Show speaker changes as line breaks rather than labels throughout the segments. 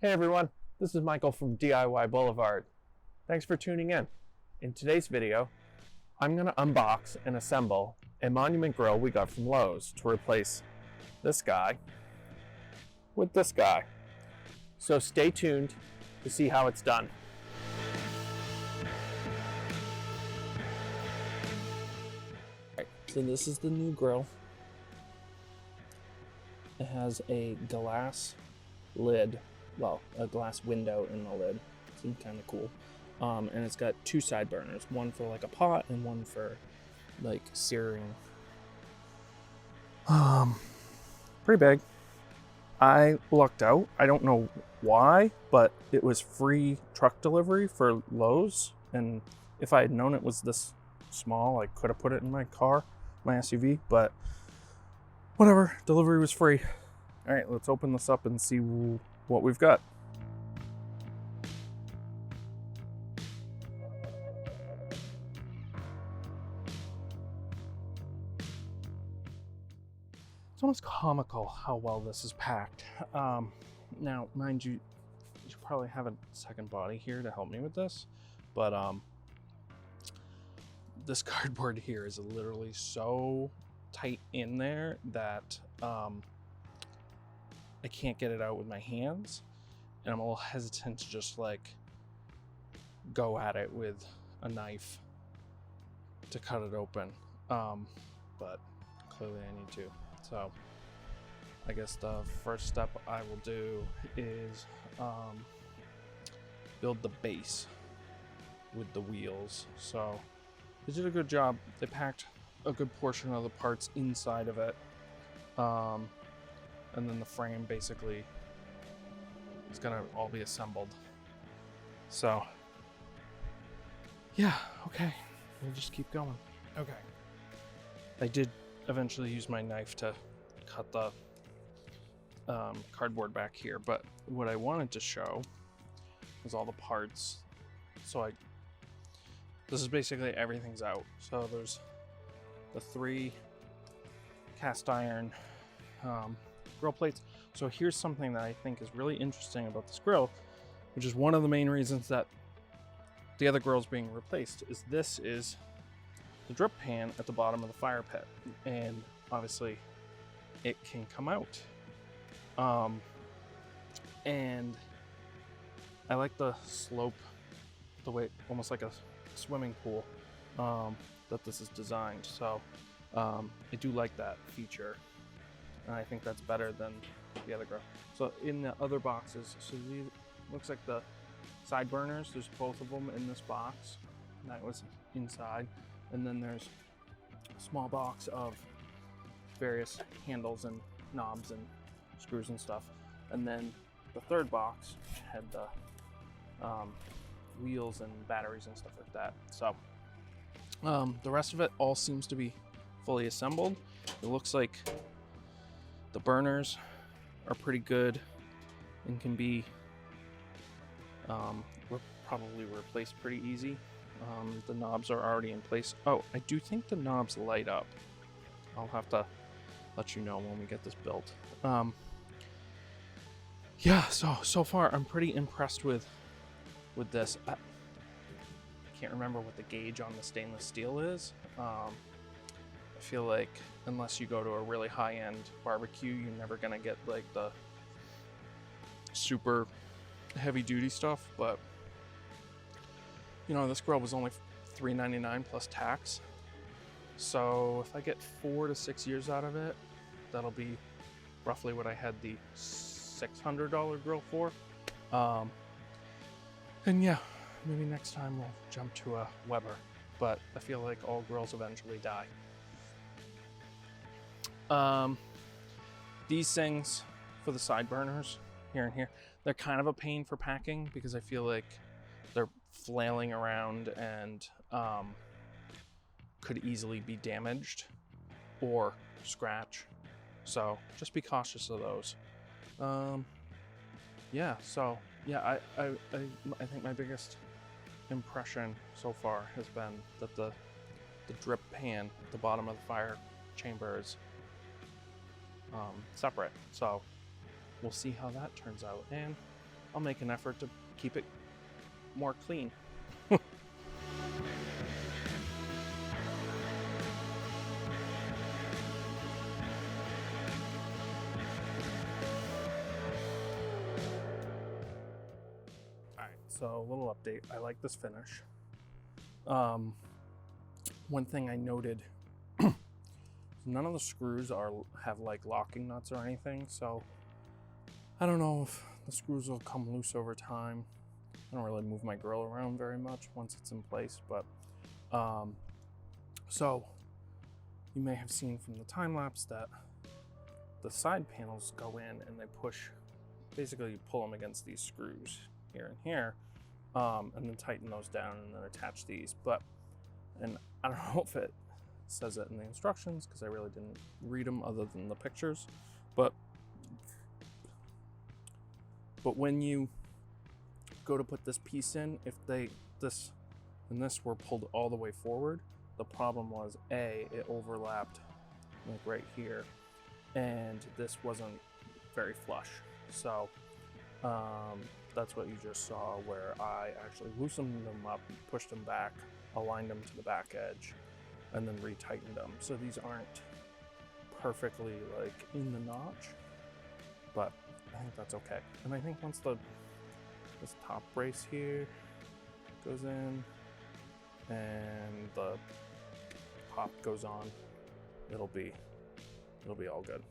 Hey everyone, this is Michael from DIY Blvd. Thanks for tuning in. In today's video, I'm going to unbox and assemble a monument grill we got from Lowe's to replace this guy with this guy. So stay tuned to see how it's done. Alright, so this is the new grill. It has a glass lid. Well, a glass window in the lid. Seems kind of cool. And it's got two side burners, one for like a pot and one for like searing. Pretty big. I lucked out. I don't know why, but it was free truck delivery for Lowe's. And if I had known it was this small, I could have put it in my car, my SUV, but whatever, delivery was free. All right, let's open this up and see what we've got. It's almost comical how well this is packed. Now, mind you, you should probably have a second body here to help me with this, but this cardboard here is literally so tight in there that I can't get it out with my hands, and I'm a little hesitant to just like go at it with a knife to cut it open, but clearly I need to. So I guess the first step I will do is build the base with the wheels. So they did a good job. They packed a good portion of the parts inside of it. And then the frame basically is gonna all be assembled. So yeah, okay, we'll just keep going. Okay, I did eventually use my knife to cut the cardboard back here, but what I wanted to show was all the parts. So this is basically everything's out. So there's the 3 cast iron grill plates. So here's something that I think is really interesting about this grill, which is one of the main reasons that the other grill's being replaced, is this is the drip pan at the bottom of the fire pit, and obviously it can come out. And I like the slope, the way, almost like a swimming pool, that this is designed. So I do like that feature, and I think that's better than the other grill. So in the other boxes, so these looks like the side burners, there's both of them in this box. That was inside. And then there's a small box of various handles and knobs and screws and stuff. And then the third box had the wheels and batteries and stuff like that. So the rest of it all seems to be fully assembled. It looks like the burners are pretty good and can be probably replaced pretty easy. The knobs are already in place. Oh, I do think the knobs light up. I'll have to let you know when we get this built. Yeah, so far I'm pretty impressed with this. I can't remember what the gauge on the stainless steel is. I feel like unless you go to a really high-end barbecue, you're never gonna get like the super heavy-duty stuff, but you know, this grill was only $3.99 plus tax. So if I get 4 to 6 years out of it, that'll be roughly what I had the $600 grill for. And yeah, maybe next time we'll jump to a Weber, but I feel like all grills eventually die. These things for the side burners here and here, they're kind of a pain for packing because I feel like they're flailing around and could easily be damaged or scratch. So just be cautious of those. Yeah, so yeah, I think my biggest impression so far has been that the drip pan at the bottom of the fire chamber is separate. So we'll see how that turns out. And I'll make an effort to keep it more clean. So a little update. I like this finish. One thing I noted, none of the screws have like locking nuts or anything, so I don't know if the screws will come loose over time. I don't really move my grill around very much once it's in place, but so you may have seen from the time lapse that the side panels go in and they push, basically you pull them against these screws here and here, and then tighten those down and then attach these. And I don't know if it says it in the instructions because I really didn't read them other than the pictures, but when you go to put this piece in, if this and this were pulled all the way forward, the problem was it overlapped like right here, and this wasn't very flush. So that's what you just saw, where I actually loosened them up, pushed them back, aligned them to the back edge, and then retightened them. So these aren't perfectly like in the notch, but I think that's okay. And I think once this top brace here goes in and the pop goes on, it'll be all good.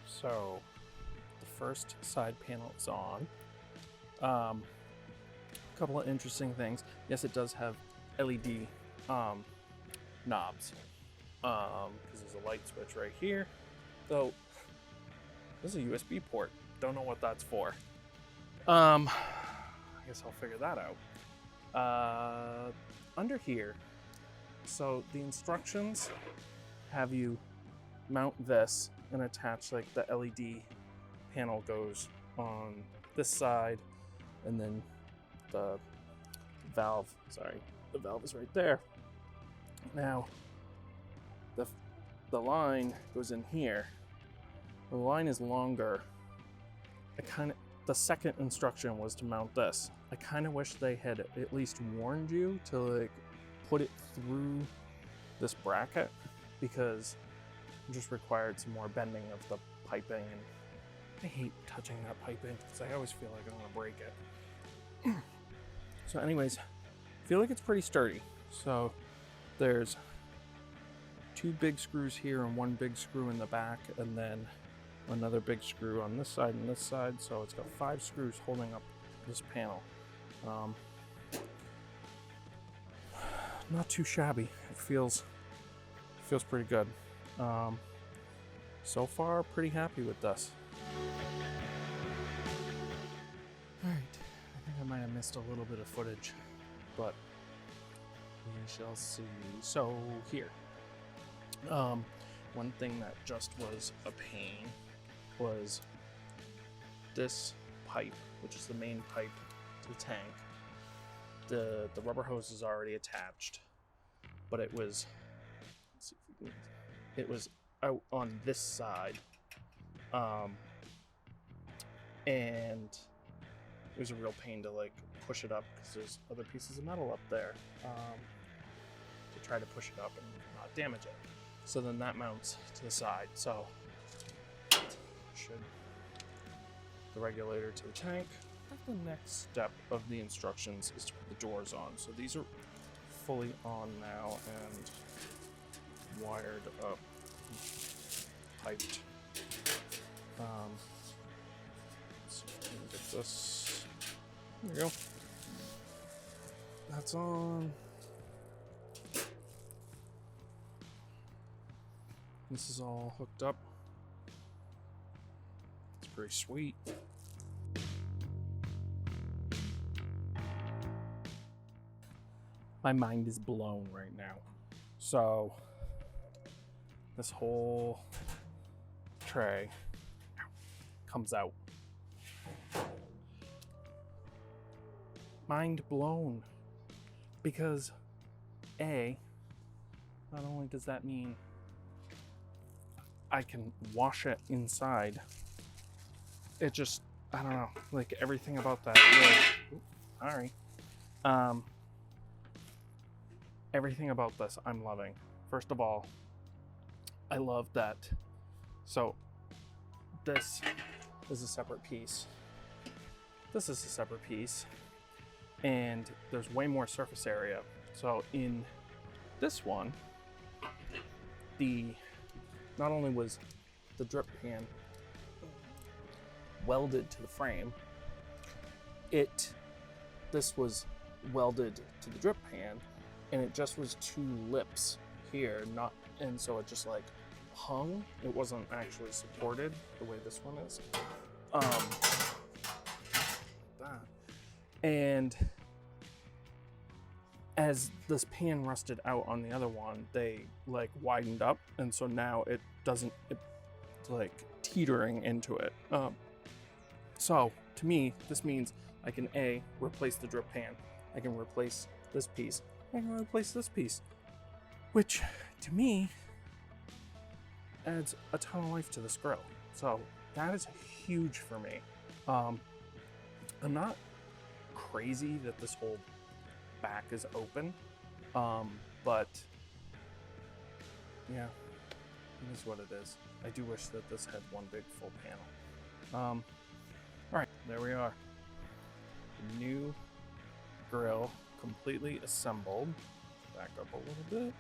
So the first side panel is on. A couple of interesting things. Yes, it does have LED knobs, because there's a light switch right here. Though this is a USB port. Don't know what that's for. I guess I'll figure that out. Under here, so the instructions have you mount this and attach, like, the LED panel goes on this side, and then the valve is right there. Now the line goes in here. The line is longer. The second instruction was to mount this. I kind of wish they had at least warned you to like put it through this bracket, because it just required some more bending of the piping, and I hate touching that piping because I always feel like I want to break it. So anyways, I feel like it's pretty sturdy. So there's 2 big screws here and 1 big screw in the back, and then another big screw on this side and this side. So it's got 5 screws holding up this panel. Not too shabby. It feels pretty good. So far, pretty happy with this. Alright, I think I might have missed a little bit of footage, but we shall see. So here, one thing that just was a pain was this pipe, which is the main pipe to the tank. The rubber hose is already attached, but it was, let's see if we can, it was out on this side, and it was a real pain to like push it up because there's other pieces of metal up there, to try to push it up and not damage it. So then that mounts to the side. So should the regulator to the tank. The next step of the instructions is to put the doors on. So these are fully on now and wired up, piped. Let's see if I can get this. There we go. That's on. This is all hooked up. It's pretty sweet. My mind is blown right now. So this whole tray comes out. Mind blown, because A, not only does that mean I can wash it inside, it just, I don't know, like everything about that really, sorry. Everything about this I'm loving. First of all, I love that. So this is a separate piece. This is a separate piece, and there's way more surface area. So in this one, not only was the drip pan welded to the frame, this was welded to the drip pan, and it just was two lips here, and so it just like hung. It wasn't actually supported the way this one is. And as this pan rusted out on the other one, they like widened up, and so now it's like teetering into it. So to me, this means I can A, replace the drip pan, I can replace this piece, I can replace this piece, which to me adds a ton of life to this grill. So that is huge for me. I'm not crazy that this whole back is open, but yeah, it is what it is. I do wish that this had one big full panel. All right, there we are. New grill, completely assembled. Back up a little bit.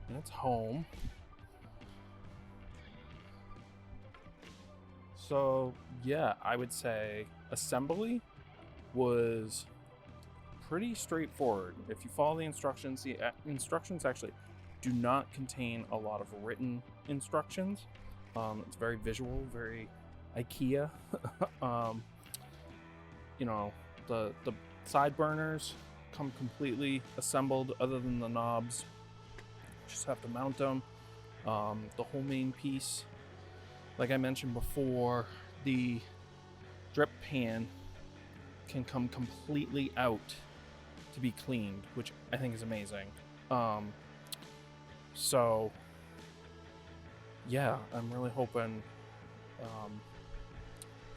And it's home. So yeah, I would say assembly was pretty straightforward. If you follow the instructions actually do not contain a lot of written instructions. It's very visual, very IKEA. You know, the side burners come completely assembled other than the knobs. Just have to mount them. The whole main piece, like I mentioned before, the drip pan can come completely out to be cleaned, which I think is amazing. So yeah, I'm really hoping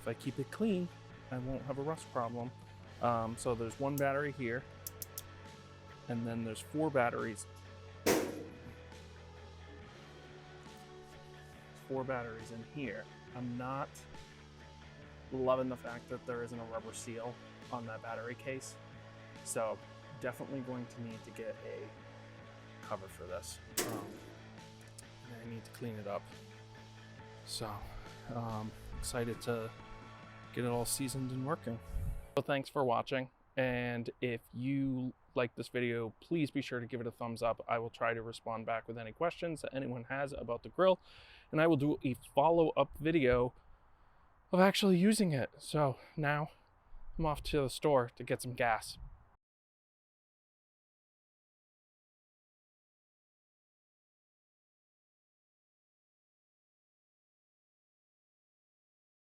if I keep it clean, I won't have a rust problem. So there's one battery here, and then there's 4 batteries. 4 batteries in here. I'm not loving the fact that there isn't a rubber seal on that battery case. So definitely going to need to get a cover for this. I need to clean it up. So excited to get it all seasoned and working. So thanks for watching, and if you like this video, please be sure to give it a thumbs up. I will try to respond back with any questions that anyone has about the grill, and I will do a follow-up video of actually using it. So now I'm off to the store to get some gas.